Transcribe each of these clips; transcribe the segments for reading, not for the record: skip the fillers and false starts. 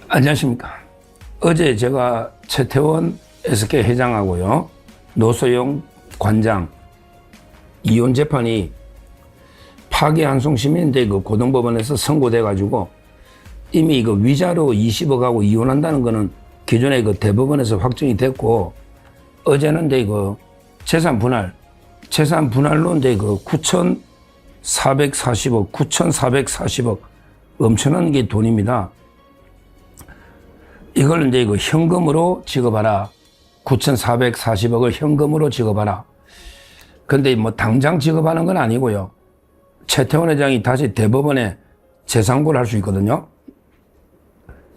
안녕하십니까. 어제 제가 최태원 SK 회장하고요, 노소영 관장 이혼 재판이 파기환송심인데 그 고등법원에서 선고돼가지고 이미 그 위자료 20억하고 이혼한다는 거는 기존에 그 대법원에서 확정이 됐고, 어제는 이제 그 재산 분할로 이제 그 9,440억 엄청난 게 돈입니다. 이걸 이제 그 현금으로 지급하라. 9,440억을 현금으로 지급하라. 근데 뭐 당장 지급하는 건 아니고요. 최태원 회장이 다시 대법원에 재상고를 할 수 있거든요.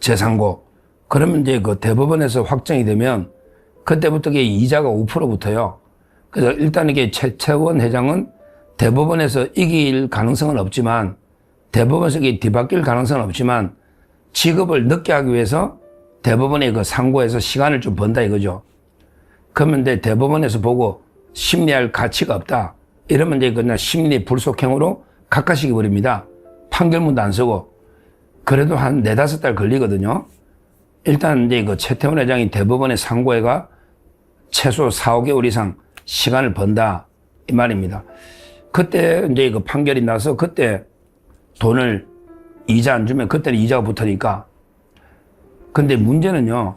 재상고. 그러면 이제 그 대법원에서 확정이 되면 그때부터 이자가 5%부터요. 그래서 일단 이게 최태원 회장은 대법원에서 이길 가능성은 없지만, 대법원에서 뒤바뀔 가능성은 없지만, 지급을 늦게 하기 위해서 대법원에 그 상고해서 시간을 좀 번다 이거죠. 그러면 이제 대법원에서 보고 심리할 가치가 없다, 이러면 이제 그냥 심리 불속행으로 각하시켜 버립니다. 판결문도 안 쓰고. 그래도 한 4-5달 걸리거든요. 일단 이제 그 최태원 회장이 대법원에 상고해가 최소 4-5개월 이상 시간을 번다 이 말입니다. 그때 이제 그 판결이 나서 그때 돈을 이자 안 주면 그때는 이자가 붙으니까. 근데 문제는요,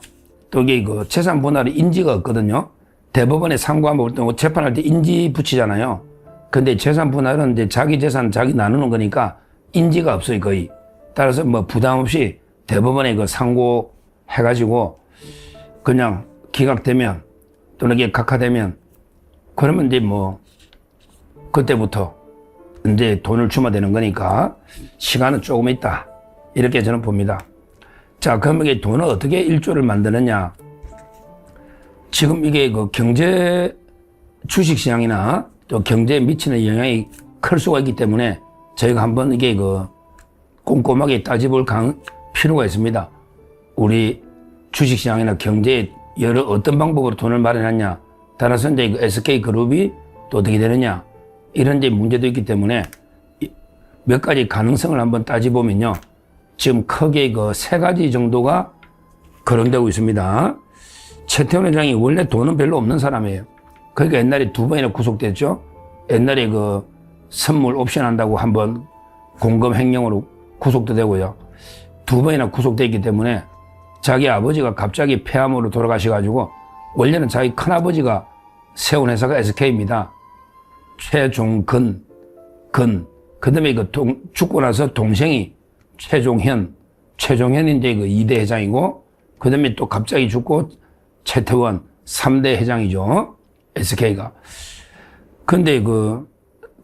또 이게 그 재산 분할이 인지가 없거든요. 대법원에 상고하면 볼 때 재판할 때 인지 붙이잖아요. 근데 재산 분할은 이제 자기 재산 자기 나누는 거니까 인지가 없어요, 거의. 따라서 뭐 부담 없이 대법원에 그 상고 해가지고 그냥 기각되면 또는 이게 각하되면, 그러면 이제 뭐 그때부터 이제 돈을 주면 되는 거니까 시간은 조금 있다, 이렇게 저는 봅니다. 자, 그럼 이게 돈을 어떻게 1조를 만드느냐. 지금 이게 그 경제 주식시장이나 또 경제에 미치는 영향이 클 수가 있기 때문에 저희가 한번 이게 그 꼼꼼하게 따져볼 필요가 있습니다. 우리 주식시장이나 경제에 여러 어떤 방법으로 돈을 마련하냐, 따라서 이제 그 SK그룹이 또 어떻게 되느냐, 이런 이제 문제도 있기 때문에 몇 가지 가능성을 한번 따져보면요. 지금 크게 그 3가지 정도가 거론되고 있습니다. 최태원 회장이 원래 돈은 별로 없는 사람이에요. 그러니까 옛날에 2번이나 구속됐죠. 옛날에 그 선물 옵션 한다고 한번 공금 횡령으로 구속도 되고요. 2번이나 구속됐기 때문에 자기 아버지가 갑자기 폐암으로 돌아가셔가지고, 원래는 자기 큰아버지가 세운 회사가 SK입니다. 최종근, 그 다음에 죽고 나서 동생이 최종현이 이제 그 2대 회장이고, 그 다음에 또 갑자기 죽고 최태원 3대 회장이죠. SK가. 근데 그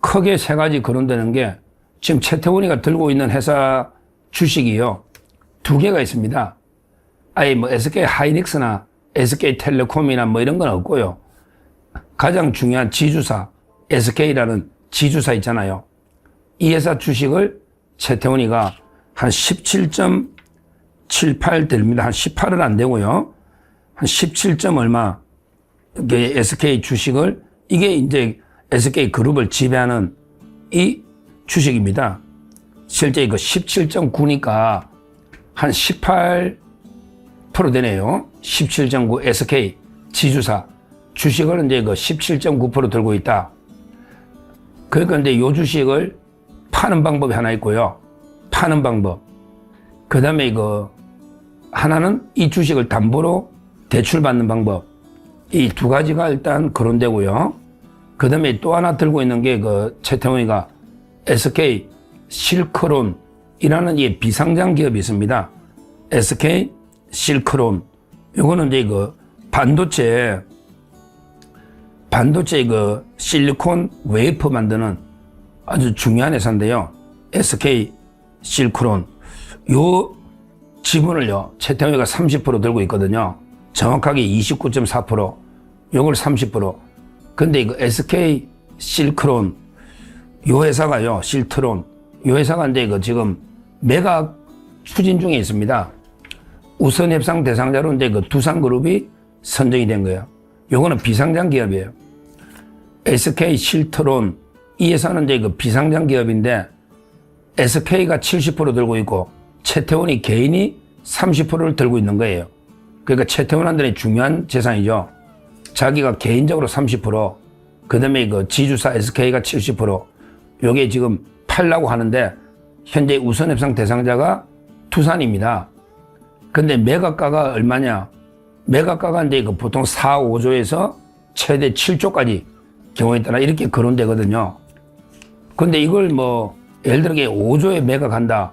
크게 3가지 거론되는 게, 지금 최태원이가 들고 있는 회사 주식이요, 2개가 있습니다. 아예 뭐 SK 하이닉스나 SK 텔레콤이나 뭐 이런 건 없고요. 가장 중요한 지주사, SK라는 지주사 있잖아요. 이 회사 주식을 최태원이가 한 17.78 됩니다. 한 18은 안 되고요. 한 17점 얼마, 이게 SK 주식을, 이게 이제 SK 그룹을 지배하는 이 주식입니다. 실제 이거 17.9니까 한 18% 되네요. 17.9 SK 지주사 주식을 이제 그 17.9% 들고 있다. 그러니까 이제 요 주식을 파는 방법이 하나 있고요. 파는 방법. 그 다음에 이거 하나는 이 주식을 담보로 대출받는 방법. 이 2가지가 일단 거론되고요. 그 다음에 또 하나 들고 있는 게 그 최태원이가 SK 실크론이라는 이 비상장 기업이 있습니다. SK 실크론. 요거는 이제 그 반도체 그 실리콘 웨이퍼 만드는 아주 중요한 회사인데요. SK 실크론. 요 지분을요, 최태원이가 30% 들고 있거든요. 정확하게 29.4%. 요걸 30%. 근데 이거 SK 실크론, 요 회사가요, 실트론. 요 회사가 이제 그 지금 매각 추진 중에 있습니다. 우선 협상 대상자로 이제 그 두산그룹이 선정이 된 거예요. 요거는 비상장 기업이에요. SK 실트론, 이 회사는 이제 그 비상장 기업인데 SK가 70% 들고 있고 최태원이 개인이 30%를 들고 있는 거예요. 그러니까 최태원한테는 중요한 재산이죠. 자기가 개인적으로 30%, 그 다음에 그 지주사 SK가 70%, 요게 지금 팔라고 하는데, 현재 우선협상 대상자가 두산입니다. 근데 매각가가 얼마냐? 매각가가 이제 그 보통 4, 5조에서 최대 7조까지 경우에 따라 이렇게 거론되거든요. 근데 이걸 뭐, 예를 들어 5조에 매각한다.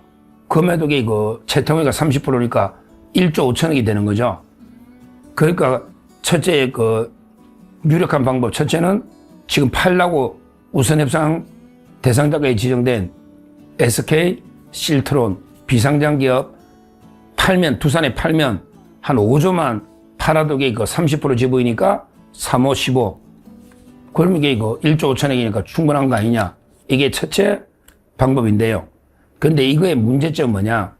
그 매독이 그 최태원이가 30%니까 1조 5천억이 되는 거죠. 그러니까 첫째 그 유력한 방법, 첫째는 지금 팔라고 우선협상 대상자가에 지정된 SK, 실트론, 비상장 기업 팔면, 두산에 팔면 한 5조만 팔아도 그 30% 지분이니까 3, 5, 15. 그러면 이게 그 1조 5천억이니까 충분한 거 아니냐. 이게 첫째 방법인데요. 근데 이거의 문제점은 뭐냐.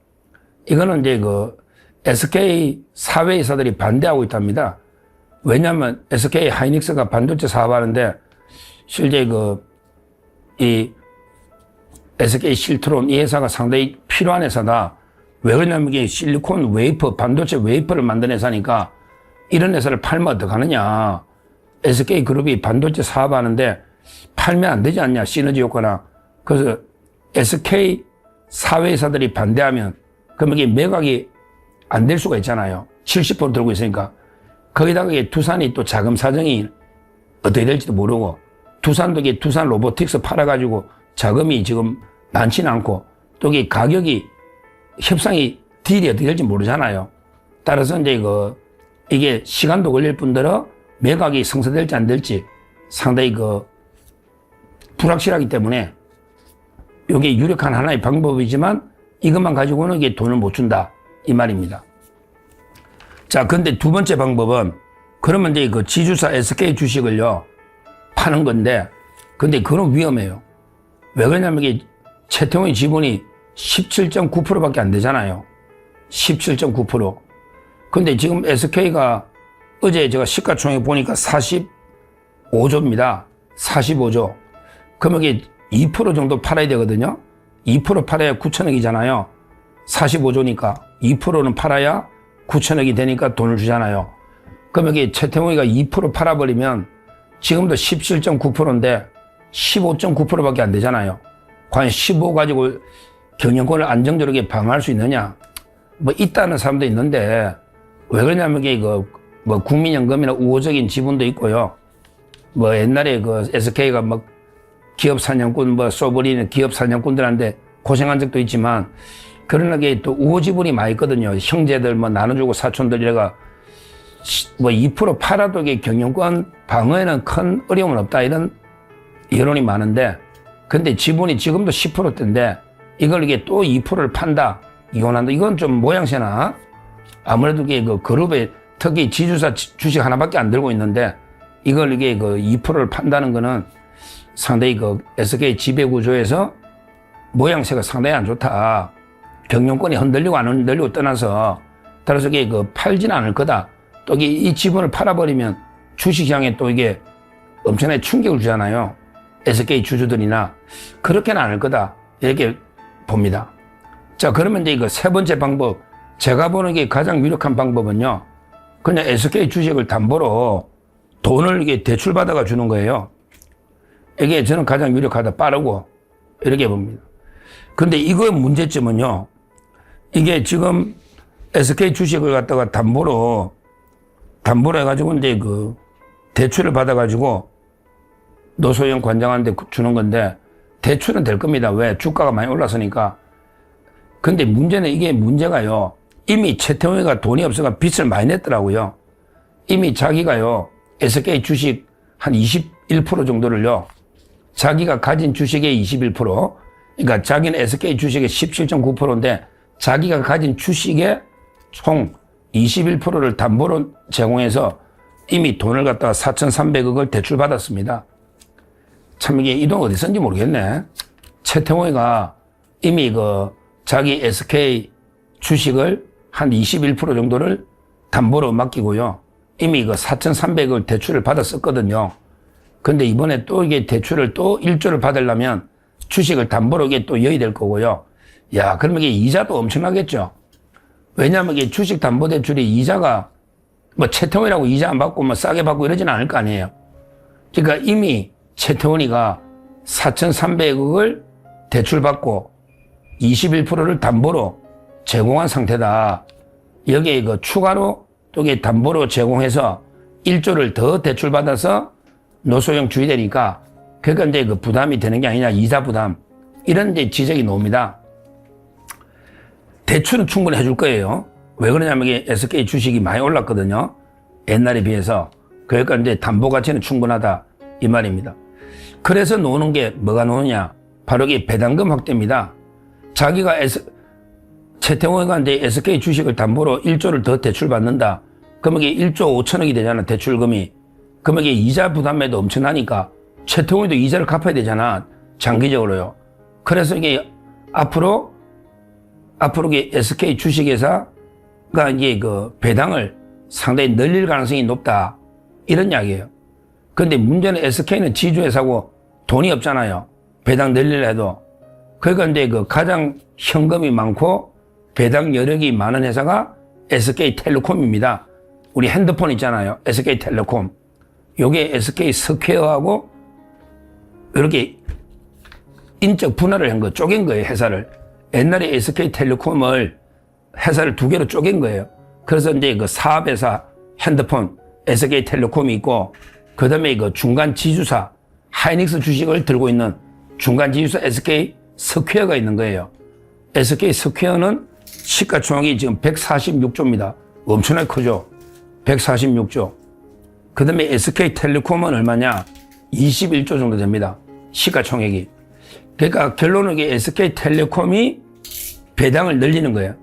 이거는 이제 그 SK 사회이사들이 반대하고 있답니다. 왜냐하면 SK 하이닉스가 반도체 사업하는데 실제 이 SK 실트론 이 회사가 상당히 필요한 회사다. 왜 그러냐면 이게 실리콘 웨이퍼, 반도체 웨이퍼를 만드는 회사니까 이런 회사를 팔면 어떡하느냐. SK 그룹이 반도체 사업하는데 팔면 안 되지 않냐. 시너지 효과나. 그래서 SK 사회이사들이 반대하면 그러면 이게 매각이 안 될 수가 있잖아요. 70% 들고 있으니까. 거기다가 두산이 또 자금 사정이 어떻게 될지도 모르고 두산도 두산 로보틱스 팔아가지고 자금이 지금 많지는 않고 또 이게 가격이 협상이 딜이 어떻게 될지 모르잖아요. 따라서 이제 이게 시간도 걸릴 뿐더러 매각이 성사될지 안 될지 상당히 불확실하기 때문에 이게 유력한 하나의 방법이지만 이것만 가지고는 이게 돈을 못 준다. 이 말입니다. 자, 근데 두 번째 방법은 그러면 이제 지주사 SK 주식을요, 파는 건데, 근데 그건 위험해요. 왜 그러냐면 이게 최태원의 지분이 17.9%밖에 안 되잖아요. 17.9%. 근데 지금 SK가 어제 제가 시가총액 보니까 45조입니다. 45조. 그러면 이게 2% 정도 팔아야 되거든요. 2% 팔아야 9천억이잖아요. 45조니까 2%는 팔아야 9천억이 되니까 돈을 주잖아요. 그러면 이게 최태원이가 2% 팔아버리면 지금도 17.9%인데 15.9%밖에 안 되잖아요. 과연 15 가지고 경영권을 안정적으로 방어할 수 있느냐? 뭐 있다는 사람도 있는데 왜 그러냐면 이게 뭐 국민연금이나 우호적인 지분도 있고요. 뭐 옛날에 SK가 뭐 기업 사냥꾼 뭐 쏘버리는 기업 사냥꾼들한테 고생한 적도 있지만 그러나 게 또 우호 지분이 많이 있거든요. 형제들 뭐 나눠주고 사촌들 이래가 뭐 2% 팔아도 이게 경영권 방어에는 큰 어려움은 없다 이런 여론이 많은데 근데 지분이 지금도 10%대인데 이걸 이게 또 2%를 판다 이혼한다 이건 좀 모양새나 아무래도 이게 그룹에 특히 지주사 주식 하나밖에 안 들고 있는데 이걸 이게 2%를 판다는 거는 상당히 SK 지배 구조에서 모양새가 상당히 안 좋다. 경영권이 흔들리고 안 흔들리고 떠나서 따라서 이게 팔지는 않을 거다. 또 이 지분을 팔아버리면 주식시장에 또 이게 엄청나게 충격을 주잖아요. SK 주주들이나 그렇게는 않을 거다. 이렇게 봅니다. 자, 그러면 이제 세 번째 방법. 제가 보는 게 가장 유력한 방법은요. 그냥 SK 주식을 담보로 돈을 이게 대출받아가 주는 거예요. 이게 저는 가장 유력하다. 빠르고. 이렇게 봅니다. 근데 이거의 문제점은요. 이게 지금 SK 주식을 갖다가 담보로 해가지고 이제 대출을 받아가지고 노소영 관장한테 주는 건데 대출은 될 겁니다. 왜? 주가가 많이 올랐으니까. 근데 문제는 이게 문제가요. 이미 최태원이가 돈이 없어가 빚을 많이 냈더라고요. 이미 자기가요. SK 주식 한 21% 정도를요. 자기가 가진 주식의 21%. 그러니까 자기는 SK 주식의 17.9%인데 자기가 가진 주식의 총 21%를 담보로 제공해서 이미 돈을 갖다가 4,300억을 대출받았습니다. 참 이게 이 돈 어디 썼는지 모르겠네. 최태원이가 이미 자기 SK 주식을 한 21% 정도를 담보로 맡기고요. 이미 4,300억을 대출을 받았었거든요. 근데 이번에 또 이게 대출을 또 1조를 받으려면 주식을 담보로 이게 또 여야 될 거고요. 야, 그러면 이게 이자도 엄청나겠죠. 왜냐하면 이게 주식담보대출이 이자가 뭐 최태원이라고 이자 안 받고 뭐 싸게 받고 이러지는 않을 거 아니에요. 그러니까 이미 최태원이가 4,300억을 대출받고 21%를 담보로 제공한 상태다. 여기에 그 추가로 또 이게 담보로 제공해서 1조를 더 대출받아서 노소형 주의되니까 그러니까 이제 그 부담이 되는 게 아니냐, 이자 부담. 이런 이제 지적이 나옵니다. 대출은 충분히 해줄 거예요. 왜 그러냐면 이게 SK 주식이 많이 올랐거든요. 옛날에 비해서. 그러니까 이제 담보 가치는 충분하다. 이 말입니다. 그래서 노는 게 뭐가 노느냐? 바로 이게 배당금 확대입니다. 자기가 최태원이가 이제 SK 주식을 담보로 1조를 더 대출받는다. 그러면 이게 1조 5천억이 되잖아, 대출금이. 그러면 이게 이자 부담에도 엄청나니까 최태원이도 이자를 갚아야 되잖아, 장기적으로요. 그래서 이게 앞으로 이게 SK 주식회사가 이제 그 배당을 상당히 늘릴 가능성이 높다. 이런 이야기예요. 근데 문제는 SK는 지주회사고 돈이 없잖아요. 배당 늘리려 해도. 그러니까 이제 그 가장 현금이 많고 배당 여력이 많은 회사가 SK텔레콤입니다. 우리 핸드폰 있잖아요. SK텔레콤. 요게 SK스퀘어하고 이렇게 인적 분할을 한 거, 쪼갠 거예요, 회사를. 옛날에 SK텔레콤을 회사를 두 개로 쪼갠 거예요. 그래서 이제 그 사업회사, 핸드폰, SK텔레콤이 있고, 그 다음에 그 중간 지주사, 하이닉스 주식을 들고 있는 중간 지주사 SK스퀘어가 있는 거예요. SK스퀘어는 시가총액이 지금 146조입니다. 엄청나게 크죠? 146조. 그 다음에 SK텔레콤은 얼마냐? 21조 정도 됩니다. 시가총액이. 그러니까 결론은 이게 SK텔레콤이 배당을 늘리는 거예요.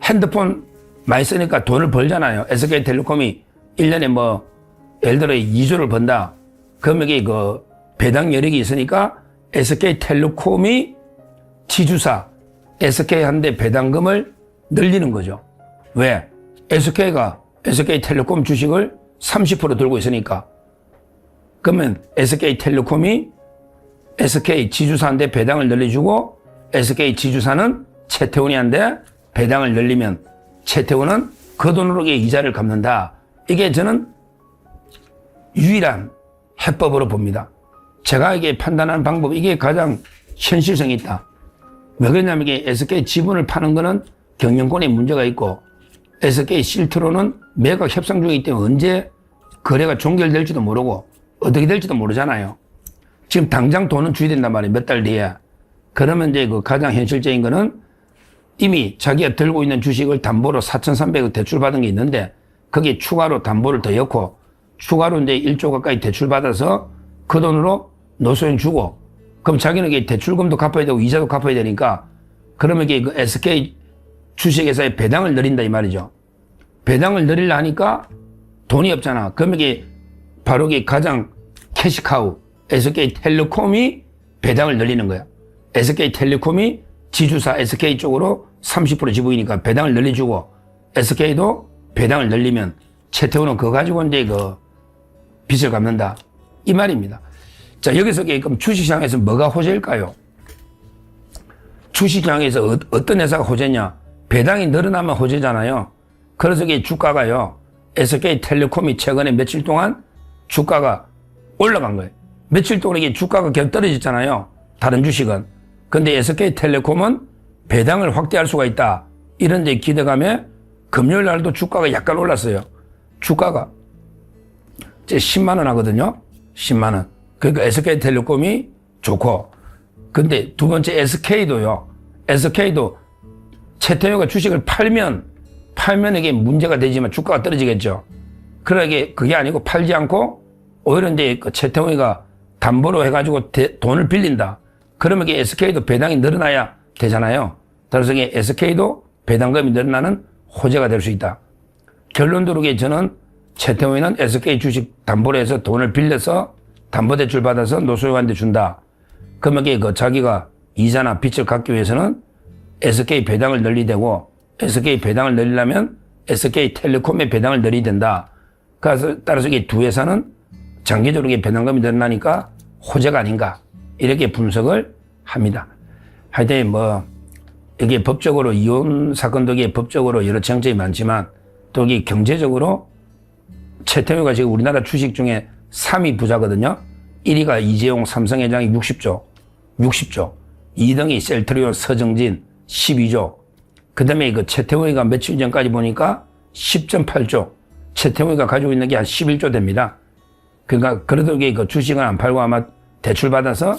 핸드폰 많이 쓰니까 돈을 벌잖아요. SK텔레콤이 1년에 뭐, 예를 들어 2조를 번다. 그러면 이게 그 배당 여력이 있으니까 SK텔레콤이 지주사, SK한테 배당금을 늘리는 거죠. 왜? SK가 SK텔레콤 주식을 30% 들고 있으니까. 그러면 SK텔레콤이 SK 지주사한테 배당을 늘려주고 SK 지주사는 최태원이한테 배당을 늘리면 최태원은 그 돈으로 이자를 갚는다. 이게 저는 유일한 해법으로 봅니다. 제가 이게 판단하는 방법, 이게 가장 현실성이 있다. 왜 그러냐면 이게 SK 지분을 파는 거는 경영권에 문제가 있고 SK 실트로는 매각 협상 중이기 때문에 언제 거래가 종결될지도 모르고 어떻게 될지도 모르잖아요. 지금 당장 돈은 줘야 된단 말이에요. 몇 달 뒤에. 그러면 이제 그 가장 현실적인 거는 이미 자기가 들고 있는 주식을 담보로 4,300억 대출받은 게 있는데 거기에 추가로 담보를 더 넣고 추가로 이제 1조 가까이 대출받아서 그 돈으로 노소형 주고 그럼 자기는 이게 대출금도 갚아야 되고 이자도 갚아야 되니까 그러면 이게 그 SK 주식회사의 배당을 늘린다 이 말이죠. 배당을 늘리려 하니까 돈이 없잖아. 그러면 이게 바로 이게 가장 캐시카우 SK텔레콤이 배당을 늘리는 거야. SK텔레콤이 지주사 SK 쪽으로 30% 지분이니까 배당을 늘려주고 SK도 배당을 늘리면 최태원은 그거 가지고 이제 그 빚을 갚는다. 이 말입니다. 자, 여기서 그럼 주식시장에서 뭐가 호재일까요? 주식시장에서 어떤 회사가 호재냐? 배당이 늘어나면 호재잖아요. 그래서 이게 주가가요. SK텔레콤이 최근에 며칠 동안 주가가 올라간 거예요. 며칠 동안 이게 주가가 계속 떨어졌잖아요. 다른 주식은. 근데 SK텔레콤은 배당을 확대할 수가 있다. 이런 데 기대감에 금요일 날도 주가가 약간 올랐어요. 주가가 이제 10만 원 하거든요. 10만 원. 그러니까 SK텔레콤이 좋고. 근데 두 번째 SK도요. SK도 최태원이가 주식을 팔면 이게 문제가 되지만 주가가 떨어지겠죠. 그러게 그게 아니고 팔지 않고 오히려 이제 그 최태원이가 담보로 해가지고 돈을 빌린다. 그러면 이게 SK도 배당이 늘어나야 되잖아요. 따라서 이게 SK도 배당금이 늘어나는 호재가 될 수 있다. 결론적으로 저는 최태원이는 SK 주식 담보로 해서 돈을 빌려서 담보대출 받아서 노소형한테 준다. 그러면 이게 그 자기가 이자나 빚을 갚기 위해서는 SK 배당을 늘리되고 SK 배당을 늘리려면 SK텔레콤의 배당을 늘려야 된다. 그래서 따라서 이 두 회사는 장기적으로 배당금이 늘어나니까 호재가 아닌가 이렇게 분석을 합니다. 하여튼 뭐 이게 법적으로 이혼 사건도 이게 법적으로 여러 쟁점이 많지만 또 이게 경제적으로 최태우가 지금 우리나라 주식 중에 3위 부자거든요. 1위가 이재용 삼성회장이 60조. 2등이 셀트리온 서정진 12조. 그 다음에 그 최태우가 며칠 전까지 보니까 10.8조. 최태우가 가지고 있는 게 한 11조 됩니다. 그러니까 그래도 이게 그 주식은 안 팔고 아마 대출받아서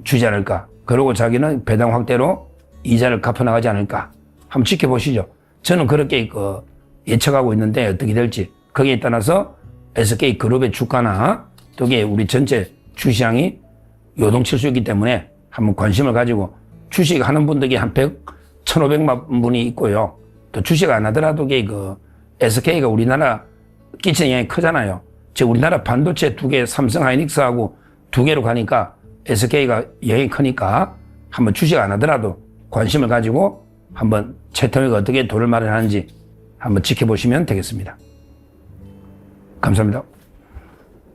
주지 않을까. 그러고 자기는 배당 확대로 이자를 갚아나가지 않을까. 한번 지켜보시죠. 저는 그렇게 그 예측하고 있는데 어떻게 될지. 거기에 따라서 SK그룹의 주가나 또 이게 우리 전체 주시장이 요동칠 수 있기 때문에 한번 관심을 가지고 주식하는 분들이 한 1,500만 분이 있고요. 또 주식 안 하더라도 이게 그 SK가 우리나라 끼치는 영향이 크잖아요. 즉 우리나라 반도체 2개, 삼성 하이닉스하고 2개로 가니까 SK가 영향이 크니까 한번 주식 안 하더라도 관심을 가지고 한번 최태우가 어떻게 돈을 마련하는지 한번 지켜보시면 되겠습니다. 감사합니다.